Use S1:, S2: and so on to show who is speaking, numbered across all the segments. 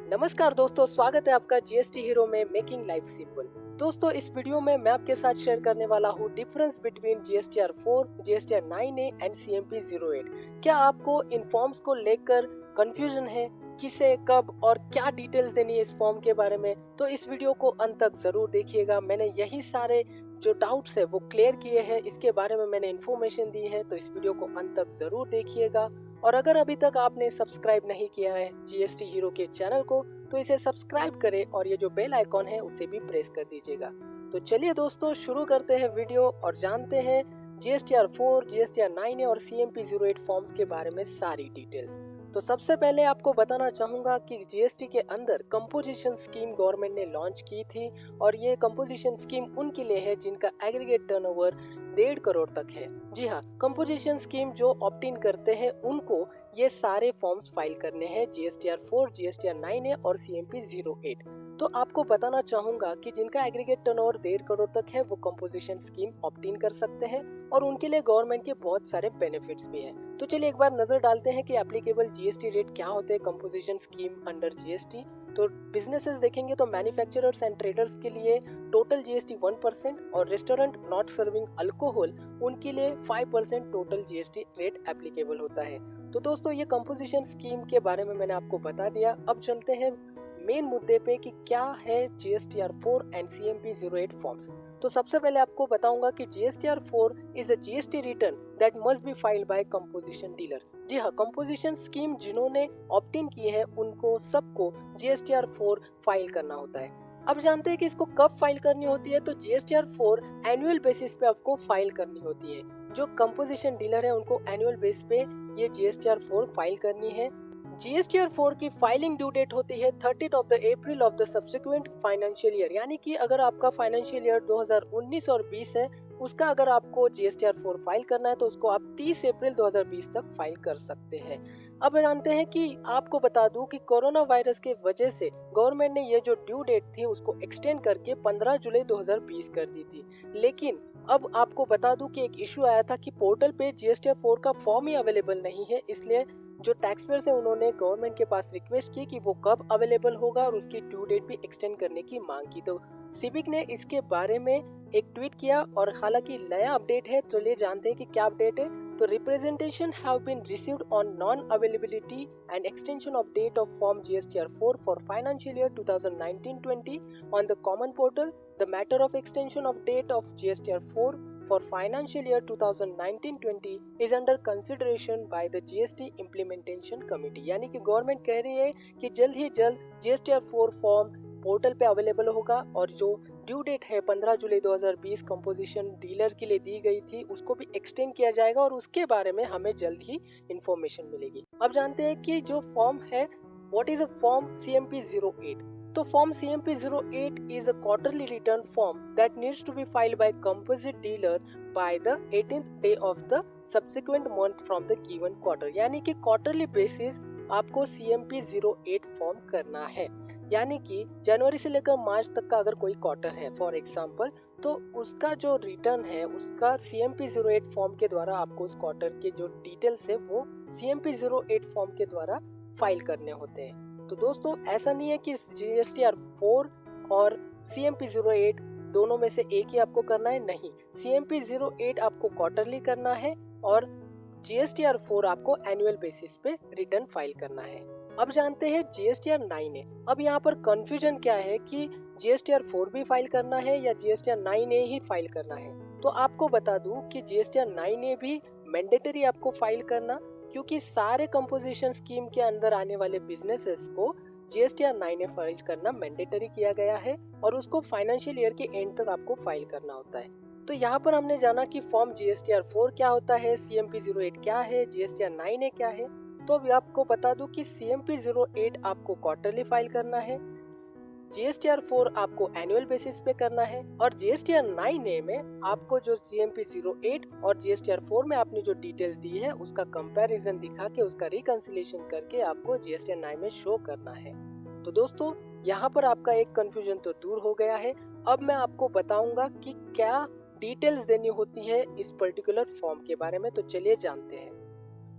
S1: नमस्कार दोस्तों, स्वागत है आपका जीएसटी हीरो में मेकिंग लाइफ सिंपल। दोस्तों, इस वीडियो में मैं आपके साथ शेयर करने वाला हूँ difference between GSTR 4, GSTR 9A and CMP 08। क्या आपको इन फॉर्म्स को लेकर कंफ्यूजन है? किसे, कब और क्या डिटेल्स देनी है इस फॉर्म के बारे में, तो इस वीडियो को अंत तक जरूर देखिएगा। मैंने यही सारे जो डाउट्स है वो क्लियर किए हैं, इसके बारे में मैंने इन्फॉर्मेशन दी है, तो इस वीडियो को अंत तक जरूर देखिएगा। और अगर अभी तक आपने सब्सक्राइब नहीं किया है जीएसटी हीरो के चैनल को, तो इसे सब्सक्राइब करें और ये जो बेल आइकॉन है उसे भी प्रेस कर दीजिएगा। तो चलिए दोस्तों, शुरू करते हैं वीडियो और जानते हैं जीएसटीआर 4, जीएसटीआर 9A और सीएमपी 08 फॉर्म्स के बारे में सारी डिटेल्स। तो सबसे पहले आपको बताना चाहूंगा कि जीएसटी के अंदर कंपोजिशन स्कीम गवर्नमेंट ने लॉन्च की थी, और ये कंपोजिशन स्कीम उनके लिए है जिनका एग्रीगेट टर्नओवर 1.5 करोड़ तक है। जी हाँ, कंपोजिशन स्कीम जो ऑप्ट इन करते हैं उनको ये सारे फॉर्म्स फाइल करने हैं, जीएसटीआर 4, जीएसटीआर 9A और सीएमपी 08। तो आपको बताना चाहूंगा कि जिनका एग्रीगेट टर्नओवर 1.5 करोड़ तक है वो कंपोजिशन स्कीम ऑप्ट इन कर सकते हैं, और उनके लिए गवर्नमेंट के बहुत सारे बेनिफिट्स भी हैं। तो चलिए एक बार नजर डालते हैं कि एप्लीकेबल जीएसटी रेट क्या होते हैं कंपोजिशन स्कीम अंडर जीएसटी। तो बिजनेसेस देखेंगे तो मैन्युफैक्चरर्स एंड ट्रेडर्स के लिए टोटल जीएसटी 1% और रेस्टोरेंट नॉट सर्विंग अल्कोहल उनके लिए 5% टोटल जीएसटी रेट एप्लीकेबल होता है। तो दोस्तों, ये कंपोजिशन स्कीम के बारे में मैंने आपको बता दिया। अब चलते हैं मेन मुद्दे पे कि क्या है जीएसटीआर 4 एंड सीएमपी 08 फॉर्म्स। तो सबसे पहले आपको बताऊंगा कि GSTR 4 is a GST return that must be filed by composition dealer. जी हाँ, कंपोजिशन स्कीम जिन्होंने ऑप्ट इन किए हैं उनको सबको जीएसटीआर 4 फाइल करना होता है। अब जानते हैं कि इसको कब फाइल करनी होती है। तो जीएसटीआर 4 एनुअल बेसिस पे आपको फाइल करनी होती है। जो कंपोजिशन डीलर है उनको एनुअल बेस पे ये जीएसटीआर 4 फाइल करनी है। जीएसटीआर 4 की फाइलिंग ड्यू डेट होती है 30th of the April of the subsequent financial year, यानी कि अगर आपका फाइनेंशियल ईयर 2019 और 20 है, उसका अगर आपको जीएसटीआर 4 फाइल करना है तो उसको आप 30 अप्रैल 2020 तक फाइल कर सकते हैं। अब जानते हैं कि आपको बता दूं कि कोरोना वायरस के वजह से गवर्नमेंट ने ये जो ड्यू डेट थी उसको एक्सटेंड करके 15 जुलाई 2020 कर दी थी। लेकिन अब आपको बता दूं कि एक इशू आया था कि पोर्टल पे जीएसटीआर 4 का फॉर्म ही अवेलेबल नहीं है, इसलिए जो टैक्स पेयर्स है उन्होंने गवर्नमेंट के पास रिक्वेस्ट की कि वो कब अवेलेबल होगा और उसकी ड्यू डेट भी एक्सटेंड करने की मांग की। तो सिविक ने इसके बारे में एक ट्वीट किया, और हालांकि नया अपडेट है, चलिए जानते हैं कि क्या अपडेट है। तो representation have been received on non availability and extension of date of form GSTR 4 for financial year 2019-20 on the common portal. The matter of extension of date of GSTR 4 for financial year 2019-20 is under consideration by the GST Implementation Committee। यानी कि government कह रही है कि जल्द ही जल्द GSTR 4 form portal पे available होगा, और जो ड्यू डेट है 15 जुलाई 2020 कंपोजिशन डीलर के लिए दी गई थी उसको भी एक्सटेंड किया जाएगा, और उसके बारे में हमें जल्द ही इंफॉर्मेशन मिलेगी। अब जानते हैं कि जो फॉर्म है what is a form CMP 08। तो form CMP 08 is a quarterly return form that needs to be filed by composite dealer by the 18th day of the subsequent month from the given quarter। यानी कि quarterly basis आपको CMP 08 form करना है, यानी कि जनवरी से लेकर मार्च तक का अगर कोई क्वार्टर है फॉर एग्जांपल, तो उसका जो रिटर्न है उसका CMP 08 फॉर्म के द्वारा आपको उस क्वार्टर के जो डिटेल्स है वो CMP 08 फॉर्म के द्वारा फाइल करने होते हैं। तो दोस्तों, ऐसा नहीं है कि जीएसटीआर 4 और CMP 08 दोनों में से एक ही आपको करना है, नहीं। CMP 08 आपको क्वार्टरली करना है और जीएसटीआर 4 आपको एनुअल बेसिस पे रिटर्न फाइल करना है। अब जानते हैं जीएसटीआर 9A। अब यहाँ पर कंफ्यूजन क्या है कि जीएसटीआर 4 भी फाइल करना है या जीएसटीआर 9A ही फाइल करना है। तो आपको बता दूं कि जीएसटीआर 9A भी मैंडेटरी आपको फाइल करना, क्योंकि सारे कंपोजिशन स्कीम के अंदर आने वाले बिजनेसेस को जीएसटीआर 9A फाइल करना मैंडेटरी किया गया है, और उसको फाइनेंशियल ईयर के एंड तक आपको फाइल करना होता है। तो यहाँ पर हमने जाना कि फॉर्म जीएसटीआर 4 क्या होता है, CMP 08 क्या है, जीएसटीआर 9A क्या है। तो अभी आपको बता दूं कि CMP 08 आपको क्वार्टरली फाइल करना है, जीएसटीआर 4 आपको एनुअल बेसिस पे करना है, और जीएसटीआर 9A में आपको जो CMP 08 और जीएसटीआर 4 में आपने जो डिटेल्स दी है उसका कंपैरिजन दिखा के उसका रिकंसिलिएशन करके आपको जीएसटीआर 9 में शो करना है। तो दोस्तों, यहाँ पर आपका एक कंफ्यूजन तो दूर हो गया है। अब मैं आपको बताऊंगा कि क्या डिटेल्स देनी होती है इस पर्टिकुलर फॉर्म के बारे में, तो चलिए जानते हैं।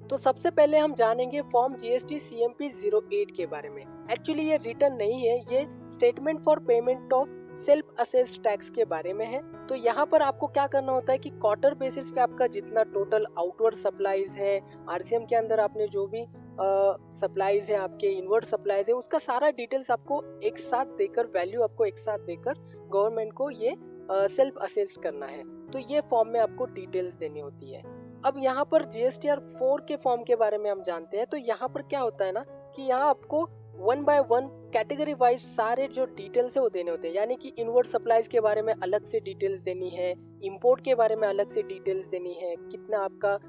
S1: तो सबसे पहले हम जानेंगे फॉर्म जीएसटी सीएमपी 08 के बारे में। एक्चुअली ये रिटर्न नहीं है, ये statement for payment of self assessed tax के बारे में है। तो यहाँ पर आपको क्या करना होता है कि क्वार्टर बेसिस पे आपका जितना टोटल आउटवर्ड सप्लाईज है, आरसीएम के अंदर आपने जो भी सप्लाईज है, आपके इनवर्ड सप्लाईज है, उसका सारा डिटेल्स आपको एक साथ देकर, वैल्यू आपको एक साथ देकर गवर्नमेंट को ये सेल्फ असेस करना है। तो ये फॉर्म में आपको डिटेल्स देनी होती है। अब यहाँ पर जीएसटीआर 4 के फॉर्म के बारे में हम जानते हैं। तो यहाँ पर क्या होता है ना कि यहाँ आपको 1 बाय 1 कैटेगरी वाइज सारे जो डिटेल्स है वो देने होते हैं। यानी कि इनवर्ड सप्लाईज के बारे में अलग से डिटेल्स देनी है, इंपोर्ट के बारे में अलग से डिटेल्स देनी है, कितना आपका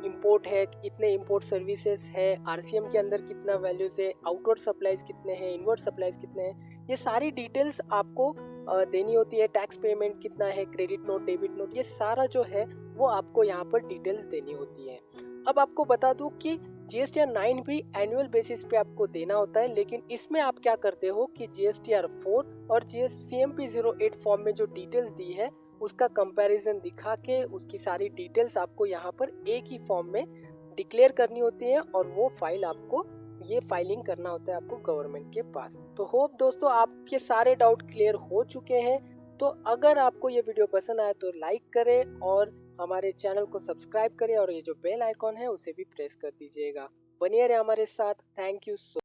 S1: इंपोर्ट है, कितने इंपोर्ट सर्विसेज है, आरसीएम के अंदर कितना वैल्यूज है, आउटवर्ड सप्लाईज कितने हैं, इनवर्ड सप्लाईज कितने हैं, ये सारी डिटेल्स आपको देनी होती है। टैक्स पेमेंट कितना है, क्रेडिट नोट, डेबिट नोट, ये सारा जो है वो आपको यहाँ पर डिटेल्स देनी होती है। अब आपको बता दूं कि जीएसटीआर 9 भी एनुअल बेसिस पे आपको देना होता है, लेकिन इसमें आप क्या करते हो कि जीएसटीआर 4 और सीएमपी 08 फॉर्म में जो डिटेल्स दी है उसका कंपैरिजन दिखा के उसकी सारी डिटेल्स आपको यहाँ पर एक ही फॉर्म में डिक्लेयर करनी होती है और वो फाइल आपको ये फाइलिंग करना होता है आपको गवर्नमेंट के पास। तो होप दोस्तों आपके सारे डाउट क्लियर हो चुके हैं। तो अगर आपको ये वीडियो पसंद आया तो लाइक करें और हमारे चैनल को सब्सक्राइब करें और ये जो बेल आइकॉन है उसे भी प्रेस कर दीजिएगा। बनिए रहे हमारे साथ। Thank you so